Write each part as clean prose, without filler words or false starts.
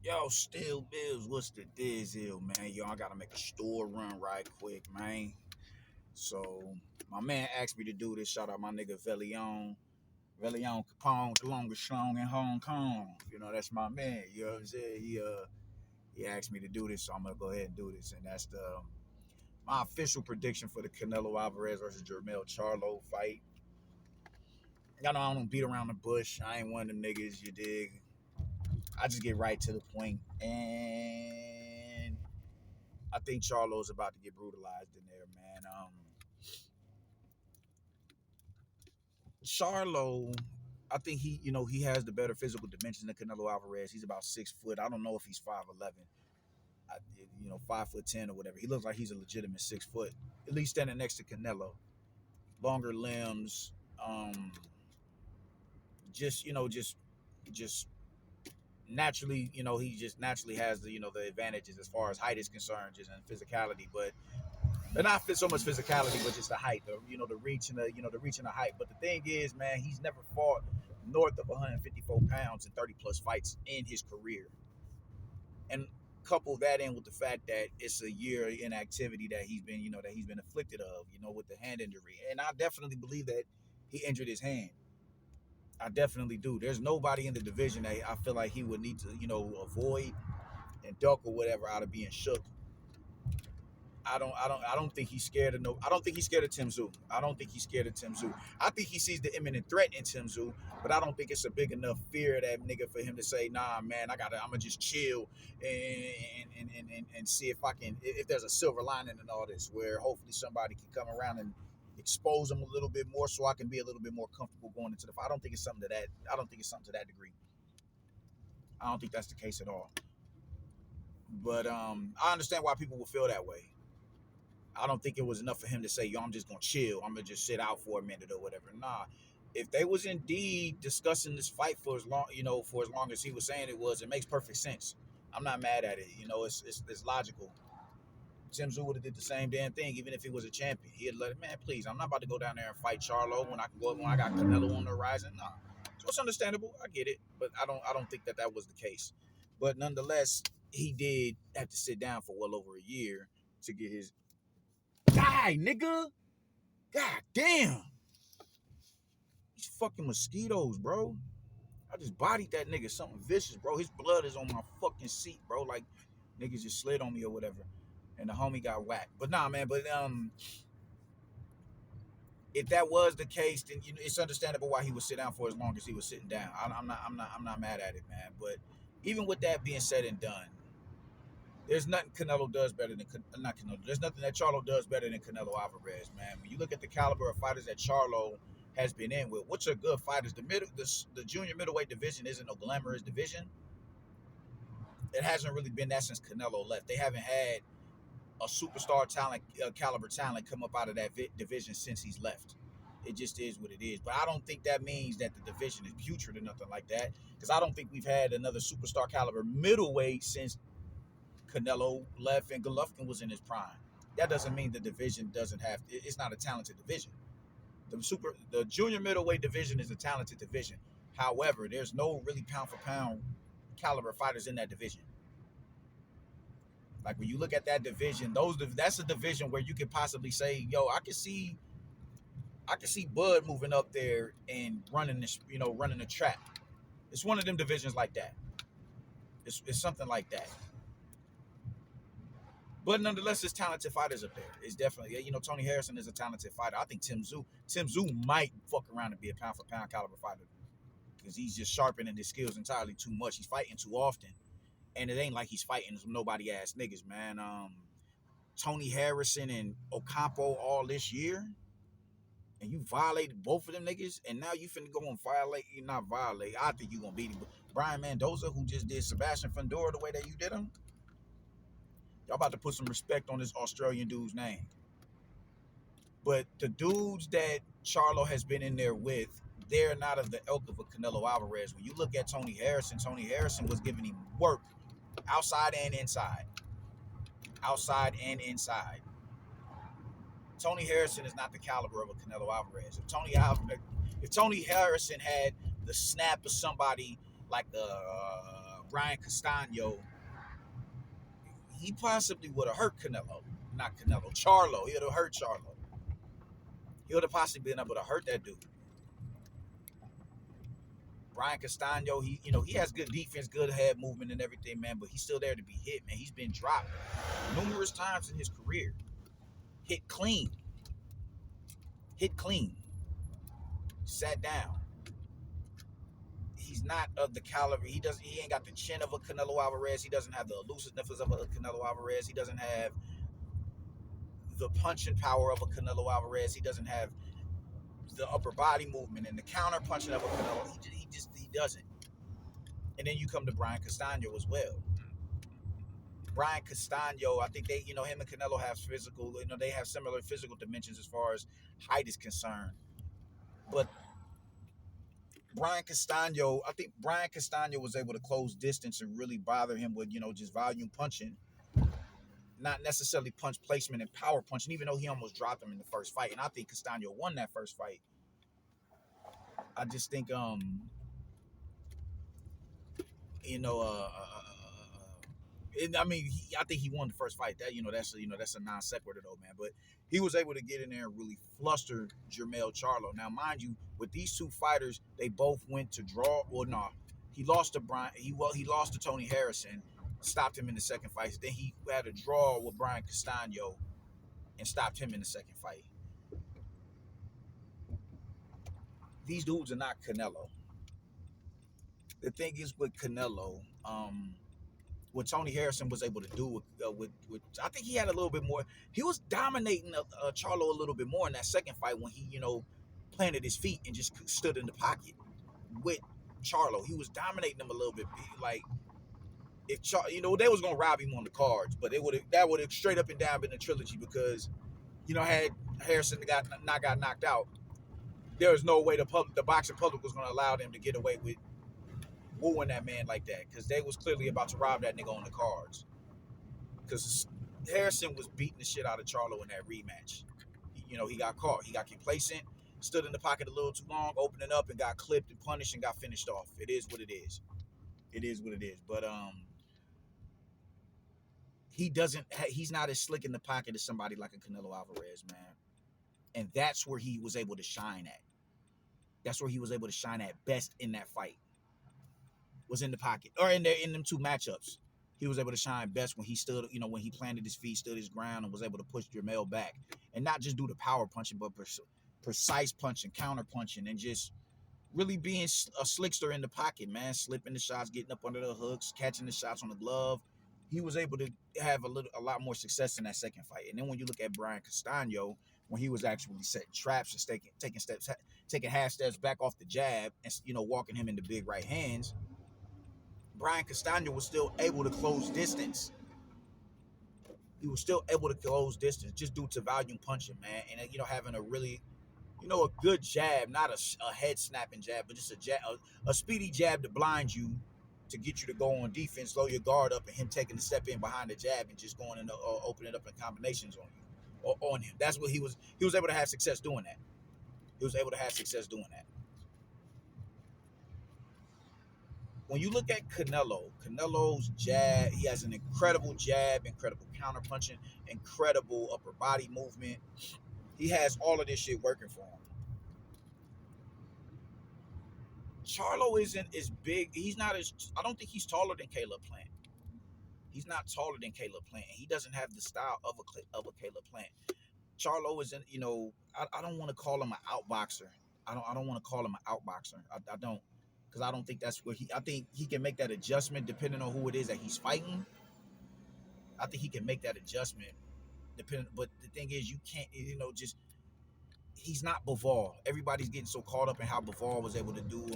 Yo, still Bills, what's the deal, man? Yo, I gotta make a store run right quick, man. So my man asked me to do this. Shout out my nigga Velion Capone, the longest schlong in Hong Kong. You know, that's my man. You know what I'm saying? He asked me to do this, so I'm gonna go ahead and do this. And that's the my official prediction for the Canelo Alvarez versus Jermell Charlo fight. Y'all know I don't beat around the bush. I ain't one of them niggas, you dig? I just get right to the point. And I think Charlo's about to get brutalized in there, man. Charlo, I think he has the better physical dimensions than Canelo Alvarez. He's about 6 foot. I don't know if he's 5'11", 5'10" or whatever. He looks like he's a legitimate 6 foot, at least standing next to Canelo. Longer limbs, just just naturally, he just naturally has the advantages as far as height is concerned, just in physicality, but not so much physicality, but just the height, the reach and the reach and the height. But the thing is, man, he's never fought north of 154 pounds in 30 plus fights in his career, and couple that in with the fact that it's a year in activity that he's been afflicted of, with the hand injury, and I definitely believe that he injured his hand. I definitely do. There's nobody in the division that I feel like he would need to, avoid and duck or whatever out of being shook. I don't think he's scared of no. I don't think he's scared of Tim Tszyu. I don't think he's scared of Tim Tszyu. I think he sees the imminent threat in Tim Tszyu, but I don't think it's a big enough fear of that nigga for him to say, nah, man, I'm gonna just chill and see if I can, if there's a silver lining in all this, where hopefully somebody can come around and expose him a little bit more, so I can be a little bit more comfortable going into the fight. I don't think it's something to that. I don't think it's something to that degree. I don't think that's the case at all. But I understand why people will feel that way. I don't think it was enough for him to say, yo, I'm just gonna chill. I'm gonna just sit out for a minute or whatever. Nah. If they was indeed discussing this fight for as long, for as long as he was saying it was, it makes perfect sense. I'm not mad at it. It's logical. Tim Tszyu would have did the same damn thing, even if he was a champion. He'd let it, man, please, I'm not about to go down there and fight Charlo when I got Canelo on the horizon. Nah. So it's understandable. I get it. But I don't think that was the case. But nonetheless, he did have to sit down for well over a year to get his die, nigga. God damn. These fucking mosquitoes, bro. I just bodied that nigga. Something vicious, bro. His blood is on my fucking seat, bro. Like, niggas just slid on me or whatever. And the homie got whacked. But nah, man, if that was the case, then it's understandable why he would sit down for as long as he was sitting down. I'm not mad at it, man. But even with that being said and done, there's nothing Canelo does better than not Canelo. There's nothing that Charlo does better than Canelo Alvarez, man. When you look at the caliber of fighters that Charlo has been in with, which are good fighters. The junior middleweight division isn't no glamorous division. It hasn't really been that since Canelo left. They haven't had a superstar talent, caliber talent come up out of that division since he's left. It just is what it is. But I don't think that means that the division is putrid or nothing like that. Because I don't think we've had another superstar caliber middleweight since Canelo left and Golovkin was in his prime. That doesn't mean the division doesn't have. It's not a talented division. The junior middleweight division is a talented division. However, there's no really pound for pound caliber fighters in that division. Like when you look at that division, that's a division where you could possibly say, yo, I can see Bud moving up there and running this, running a trap. It's one of them divisions like that. It's something like that. But nonetheless, there's talented fighters up there. It's definitely, Tony Harrison is a talented fighter. I think Tim Tszyu might fuck around and be a pound for pound caliber fighter because he's just sharpening his skills entirely too much. He's fighting too often, and it ain't like he's fighting some nobody ass niggas, man. Tony Harrison and Ocampo all this year, and you violated both of them niggas, and now you finna go and violate. You not violate. I think you gonna beat him. But Brian Mendoza, who just did Sebastian Fundora the way that you did him, y'all about to put some respect on this Australian dude's name. But the dudes that Charlo has been in there with, they're not of the ilk of a Canelo Alvarez. When you look at Tony Harrison was giving him work outside and inside. Outside and inside. Tony Harrison is not the caliber of a Canelo Alvarez. If Tony Harrison had the snap of somebody like Brian Castano, he possibly would have hurt Canelo. Not Canelo, Charlo. He would have hurt Charlo. He would have possibly been able to hurt that dude. Brian Castano, he has good defense, good head movement and everything, man, but he's still there to be hit, man. He's been dropped numerous times in his career. Hit clean. Hit clean. Sat down. He's not of the caliber. He ain't got the chin of a Canelo Alvarez. He doesn't have the elusiveness of a Canelo Alvarez. He doesn't have the punching power of a Canelo Alvarez. He doesn't have the upper body movement and the counter punching of a Canelo. He doesn't. And then you come to Brian Castano as well. Brian Castano, I think him and Canelo have physical, they have similar physical dimensions as far as height is concerned. But I think Brian Castano was able to close distance and really bother him with, just volume punching. Not necessarily punch placement and power punching, even though he almost dropped him in the first fight. And I think Castano won that first fight. I just think, I think he won the first fight. That's a non sequitur though, man. But he was able to get in there and really fluster Jermell Charlo. Now, mind you, with these two fighters, they both went to draw. Well, no, he lost to Brian. He lost to Tony Harrison, stopped him in the second fight. Then he had a draw with Brian Castano and stopped him in the second fight. These dudes are not Canelo. The thing is with Canelo, what Tony Harrison was able to do with I think he had a little bit more. He was dominating Charlo a little bit more in that second fight when he, planted his feet and just stood in the pocket with Charlo. He was dominating him a little bit. Like, if they was gonna rob him on the cards, but that would have straight up and down been a trilogy because, had Harrison got knocked out, there was no way the boxing public was gonna allow them to get away with wooing that man like that, because they was clearly about to rob that nigga on the cards. Because Harrison was beating the shit out of Charlo in that rematch. He got caught. He got complacent, stood in the pocket a little too long, opening up and got clipped and punished and got finished off. It is what it is. It is what it is. But he's not as slick in the pocket as somebody like a Canelo Alvarez, man. And that's where he was able to shine at. That's where he was able to shine at best in that fight. Was in the pocket, or in them two matchups. He was able to shine best when he stood, when he planted his feet, stood his ground, and was able to push Jermell back, and not just do the power punching, but precise punching, counter punching, and just really being a slickster in the pocket, man. Slipping the shots, getting up under the hooks, catching the shots on the glove. He was able to have a lot more success in that second fight. And then when you look at Brian Castano, when he was actually setting traps and taking half steps back off the jab, and walking him into big right hands, Brian Castano was still able to close distance. He was still able to close distance just due to volume punching, man. And, having a really, a good jab, not a head snapping jab, but just a speedy jab to blind you, to get you to go on defense, low your guard up, and him taking the step in behind the jab and just going and opening it up in combinations on you or on him. That's what he was able to have success doing that. He was able to have success doing that. When you look at Canelo's jab, he has an incredible jab, incredible counter punching, incredible upper body movement. He has all of this shit working for him. Charlo isn't as big. I don't think he's taller than Caleb Plant. He's not taller than Caleb Plant. He doesn't have the style of a Caleb Plant. Charlo isn't, I don't want to call him an outboxer. I don't want to call him an outboxer. I don't. Because I don't think that's where I think he can make that adjustment depending on who it is that he's fighting. I think he can make that adjustment but the thing is, you can't, he's not Bivol. Everybody's getting so caught up in how Bivol was able to do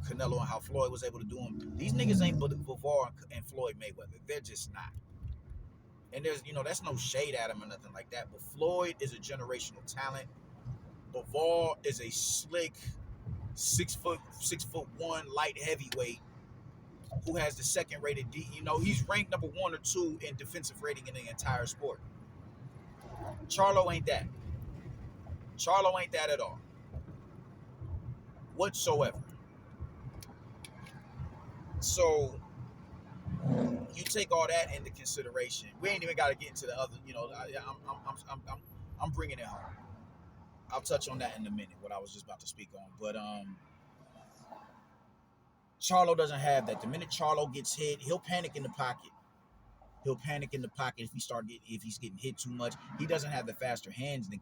Canelo and how Floyd was able to do him. These niggas ain't Bivol and Floyd Mayweather. They're just not. And there's, that's no shade at him or nothing like that. But Floyd is a generational talent. Bivol is a slick 6'1" light heavyweight who has the second rated he's ranked number 1 or 2 in defensive rating in the entire sport. Charlo ain't that. Charlo ain't that at all. Whatsoever. So you take all that into consideration. We ain't even got to get into the other. I'm bringing it home. I'll touch on that in a minute. What I was just about to speak on, but Charlo doesn't have that. The minute Charlo gets hit, he'll panic in the pocket. He'll panic in the pocket if he's getting hit too much. He doesn't have the faster hands than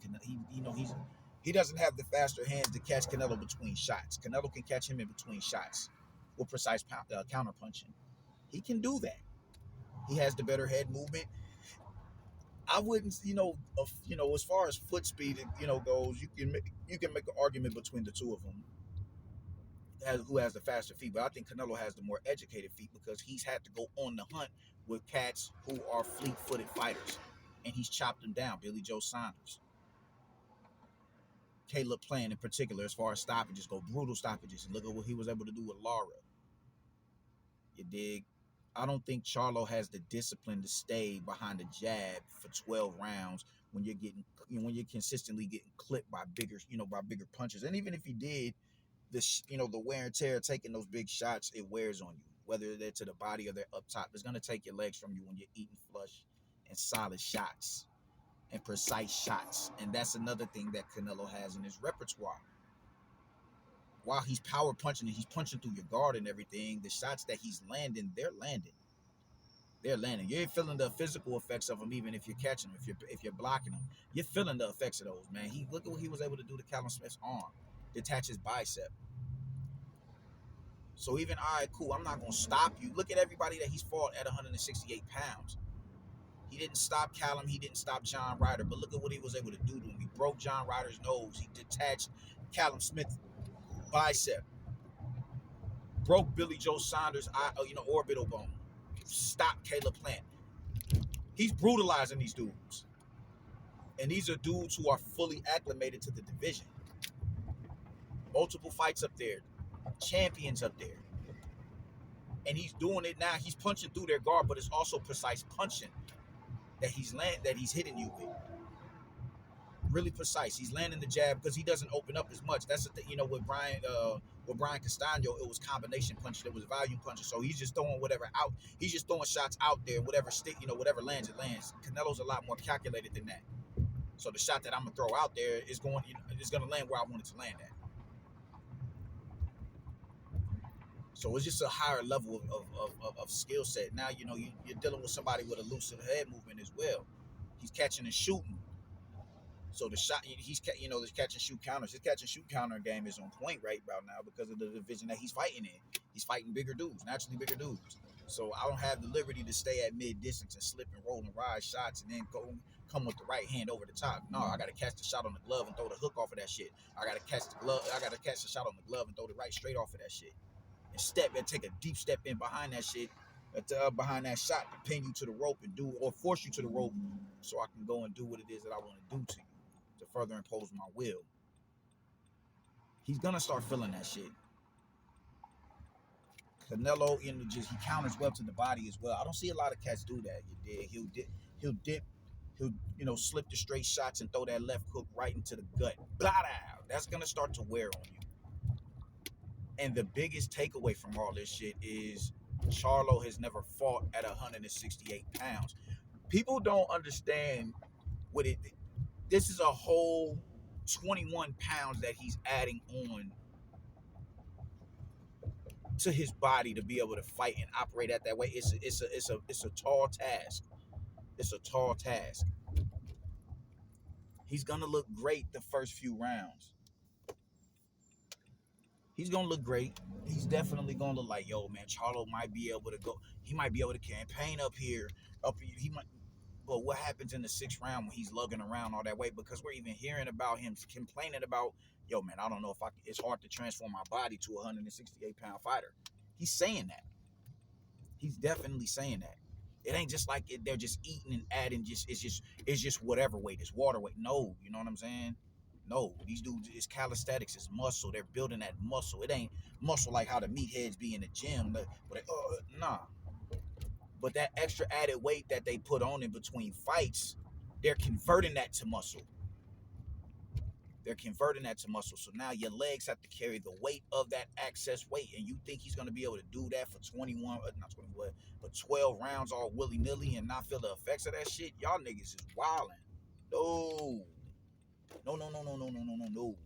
he doesn't have the faster hands to catch Canelo between shots. Canelo can catch him in between shots with precise counter punching. He can do that. He has the better head movement. I wouldn't, as far as foot speed, goes, you can make an argument between the two of them who has the faster feet. But I think Canelo has the more educated feet because he's had to go on the hunt with cats who are fleet-footed fighters, and he's chopped them down. Billy Joe Saunders, Caleb Plant in particular, as far as stoppages go, brutal stoppages. And look at what he was able to do with Lara. You dig? I don't think Charlo has the discipline to stay behind the jab for 12 rounds when you're consistently getting clipped by bigger punches. And even if he did, the wear and tear taking those big shots, it wears on you. Whether they're to the body or they're up top, it's gonna take your legs from you when you're eating flush and solid shots and precise shots. And that's another thing that Canelo has in his repertoire. While he's power punching and he's punching through your guard and everything, the shots that he's landing, they're landing. They're landing. You're feeling the physical effects of them, even if you're catching them, if you're blocking them. You're feeling the effects of those, man. Look at what he was able to do to Callum Smith's arm, detach his bicep. So even, all right, cool, I'm not going to stop you. Look at everybody that he's fought at 168 pounds. He didn't stop Callum. He didn't stop John Ryder. But look at what he was able to do to him. He broke John Ryder's nose. He detached Callum Smith's bicep. Broke Billy Joe Saunders' orbital bone. Stopped Caleb Plant. He's brutalizing these dudes. And these are dudes who are fully acclimated to the division. Multiple fights up there. Champions up there. And he's doing it now. He's punching through their guard, but it's also precise punching that he's hitting you with. Really precise. He's landing the jab because he doesn't open up as much. That's the thing, with Brian Castano, it was combination punches. There was volume punches. So he's just throwing whatever out. He's just throwing shots out there. Whatever whatever lands, it lands. Canelo's a lot more calculated than that. So the shot that I'm gonna throw out there is going to land where I want it to land at. So it's just a higher level of skill set. Now, you're dealing with somebody with elusive head movement as well. He's catching and shooting. So the shot, the catch and shoot counters. His catch and shoot counter game is on point right about now because of the division that he's fighting in. He's fighting bigger dudes, naturally bigger dudes. So I don't have the liberty to stay at mid distance and slip and roll and ride shots and then come with the right hand over the top. No, I got to catch the shot on the glove and throw the hook off of that shit. I got to catch the shot on the glove and throw the right straight off of that shit. And take a deep step in behind that shit, behind that shot to pin you to the rope or force you to the rope so I can go and do what it is that I want to do to you to further impose my will. He's going to start feeling that shit. Canelo, he counters well to the body as well. I don't see a lot of cats do that. He'll dip, he'll slip the straight shots and throw that left hook right into the gut. Blah, blah. That's going to start to wear on you. And the biggest takeaway from all this shit is Charlo has never fought at 168 pounds. People don't understand this is a whole 21 pounds that he's adding on to his body to be able to fight and operate at that way. It's a tall task. It's a tall task. He's gonna look great the first few rounds. He's gonna look great. He's definitely gonna look like, yo, man, Charlo might be able to go. He might be able to campaign up here. He might. But what happens in the 6th round when he's lugging around all that weight? Because we're even hearing about him complaining about, yo, man, I don't know if it's hard to transform my body to a 168-pound fighter. He's saying that. He's definitely saying that. It ain't just like they're just eating and adding. It's just whatever weight. It's water weight. No, you know what I'm saying? No, these dudes, it's calisthenics, it's muscle. They're building that muscle. It ain't muscle like how the meatheads be in the gym. Nah. But that extra added weight that they put on in between fights, they're converting that to muscle. They're converting that to muscle. So now your legs have to carry the weight of that excess weight. And you think he's going to be able to do that for 21, not 21, but 12 rounds all willy nilly and not feel the effects of that shit? Y'all niggas is wilding. No. No, no, no, no, no, no, no, no, no.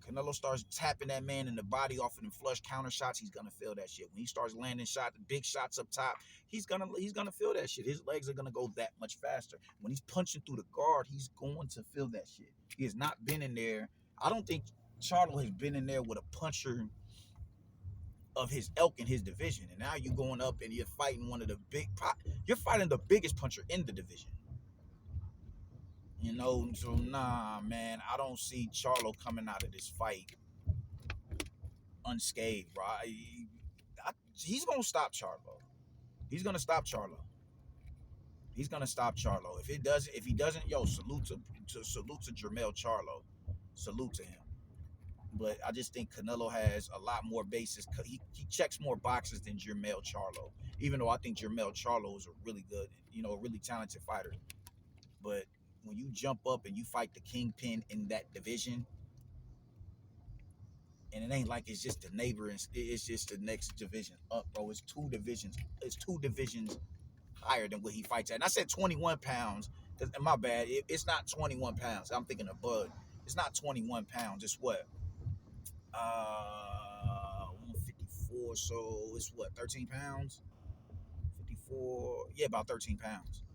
Canelo starts tapping that man in the body off of them flush counter shots, he's gonna feel that shit. When he starts landing shots, big shots up top, he's gonna feel that shit. His legs are gonna go that much faster. When he's punching through the guard, he's going to feel that shit. He has not been in there. I don't think Charlo has been in there with a puncher of his ilk in his division. And now you're going up and you're fighting one of the you're fighting the biggest puncher in the division. You know, so nah, man, I don't see Charlo coming out of this fight unscathed, bro. He's gonna stop Charlo. He's gonna stop Charlo. He's gonna stop Charlo. If he doesn't, yo, salute to Jermell Charlo. Salute to him. But I just think Canelo has a lot more bases. He checks more boxes than Jermell Charlo. Even though I think Jermell Charlo is a really good, a really talented fighter. But when you jump up and you fight the kingpin in that division, and it ain't like it's just the neighbor, it's just the next division up, bro. It's two divisions. It's two divisions higher than what he fights at. And I said 21 pounds. My bad. It's not 21 pounds. I'm thinking of Bud. It's not 21 pounds. It's what? 154. So it's what? 13 pounds? 54. Yeah, about 13 pounds.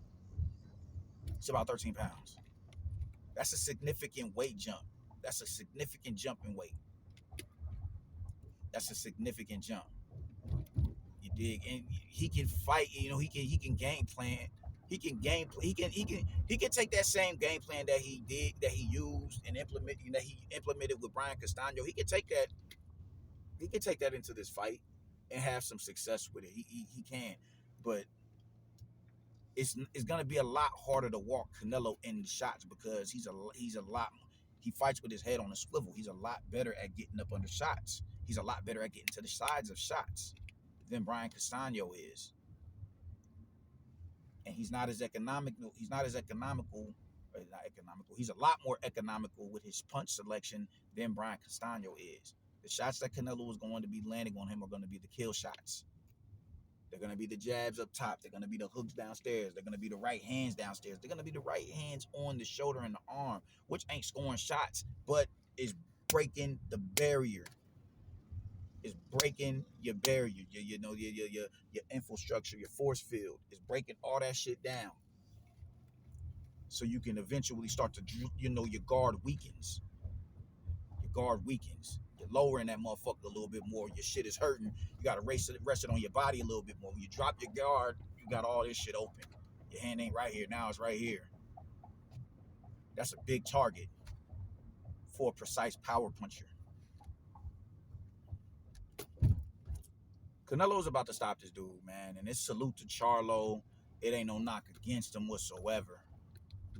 It's about 13 pounds. That's a significant weight jump. That's a significant jump in weight. That's a significant jump. You dig? And he can fight. He can game plan. He can take that same game plan that he used and implemented with Brian Castano. He can take that. He can take that into this fight and have some success with it. He can, but it's gonna be a lot harder to walk Canelo in the shots because he fights with his head on a swivel. He's a lot better at getting up under shots. He's a lot better at getting to the sides of shots than Brian Castano is. And he's not as economical. He's a lot more economical with his punch selection than Brian Castano is. The shots that Canelo is going to be landing on him are going to be the kill shots. They're going to be the jabs up top. They're going to be the hooks downstairs. They're going to be the right hands downstairs. They're going to be the right hands on the shoulder and the arm, which ain't scoring shots, but is breaking the barrier. Is breaking your barrier, your infrastructure, your force field. Is breaking all that shit down, so you can eventually start to, your guard weakens. Your guard weakens. You're lowering that motherfucker a little bit more. Your shit is hurting. You gotta rest it on your body a little bit more. When you drop your guard, you got all this shit open. Your hand ain't right here. Now it's right here. That's a big target for a precise power puncher. Canelo's about to stop this dude, man. And it's salute to Charlo. It ain't no knock against him whatsoever.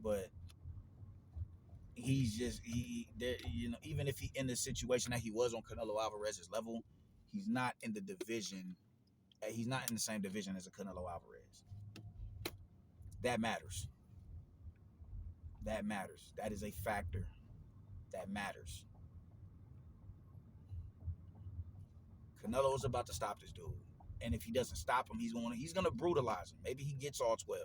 But he's just, even if he in the situation that he was on Canelo Alvarez's level, he's not in the division. He's not in the same division as a Canelo Alvarez. That matters. That matters. That is a factor. That matters. Canelo's about to stop this dude. And if he doesn't stop him, he's gonna brutalize him. Maybe he gets all 12.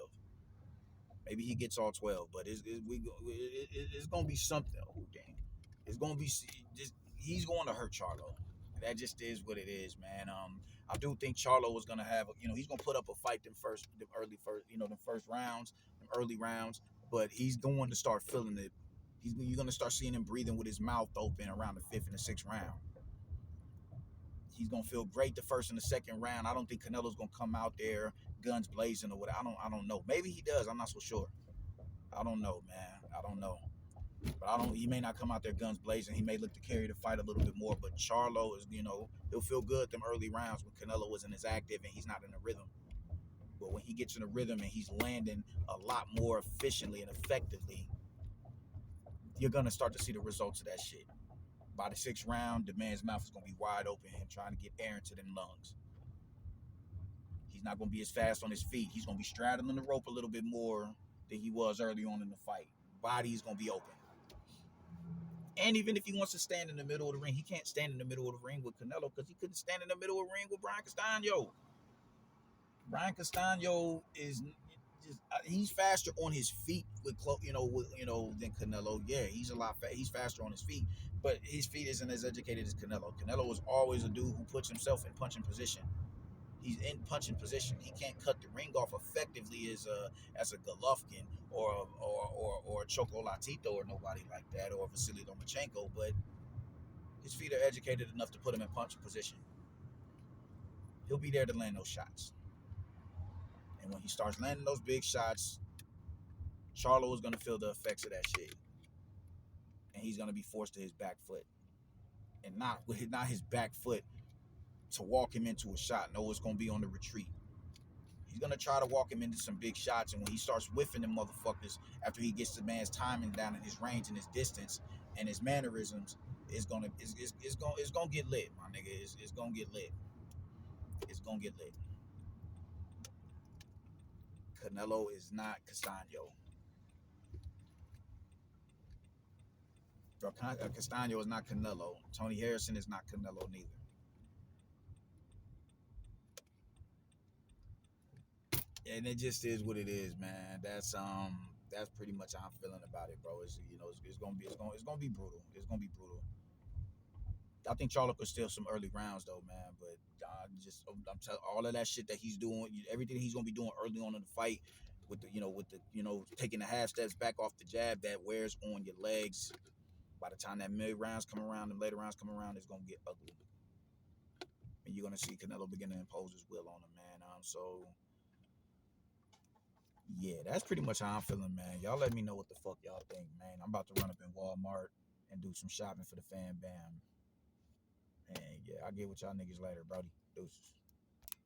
Maybe he gets all 12, but it's gonna be something. Oh damn! It's gonna be just, he's going to hurt Charlo. That just is what it is, man. I do think Charlo was gonna have, he's gonna put up a fight them early rounds, but he's going to start feeling it. You're gonna start seeing him breathing with his mouth open around the 5th and the 6th round. He's gonna feel great the 1st and the 2nd round. I don't think Canelo's gonna come out there guns blazing or whatever. I don't know. Maybe he does. I'm not so sure. I don't know, man. I don't know. But he may not come out there guns blazing. He may look to carry the fight a little bit more. But Charlo is, he'll feel good them early rounds when Canelo isn't as active and he's not in the rhythm. But when he gets in the rhythm and he's landing a lot more efficiently and effectively, you're gonna start to see the results of that shit. By the 6th round, the man's mouth is gonna be wide open, him trying to get air into them lungs. He's not gonna be as fast on his feet. He's gonna be straddling the rope a little bit more than he was early on in the fight. Body is gonna be open. And even if he wants to stand in the middle of the ring, he can't stand in the middle of the ring with Canelo because he couldn't stand in the middle of the ring with Brian Castano. Brian Castano is just he's faster on his feet than Canelo. Yeah, he's a lot. He's faster on his feet, but his feet isn't as educated as Canelo. Canelo is always a dude who puts himself in punching position. He's in punching position. He can't cut the ring off effectively as a Golovkin or a Chocolatito or nobody like that or Vasily Lomachenko, but his feet are educated enough to put him in punching position. He'll be there to land those shots. And when he starts landing those big shots, Charlo is going to feel the effects of that shit. And he's going to be forced to his back foot. And not his back foot to walk him into a shot. No, it's going to be on the retreat. He's going to try to walk him into some big shots. And when he starts whiffing them motherfuckers, after he gets the man's timing down and his range and his distance and his mannerisms, it's gonna get lit, my nigga. It's gonna get lit. It's gonna get lit. Canelo is not Castano. Castano is not Canelo. Tony Harrison is not Canelo neither. And it just is what it is, man. That's pretty much how I'm feeling about it, bro. It's gonna be brutal. It's gonna be brutal. I think Charlo could steal some early rounds though, man. But I'm telling all of that shit that he's doing, everything he's gonna be doing early on in the fight, with the taking the half steps back off the jab that wears on your legs. By the time that mid rounds come around and later rounds come around, it's gonna get ugly, and you're gonna see Canelo begin to impose his will on him, man. So yeah, that's pretty much how I'm feeling, man. Y'all let me know what the fuck y'all think, man. I'm about to run up in Walmart and do some shopping for the fan bam. And yeah, I'll get with y'all niggas later, Brody. Deuces.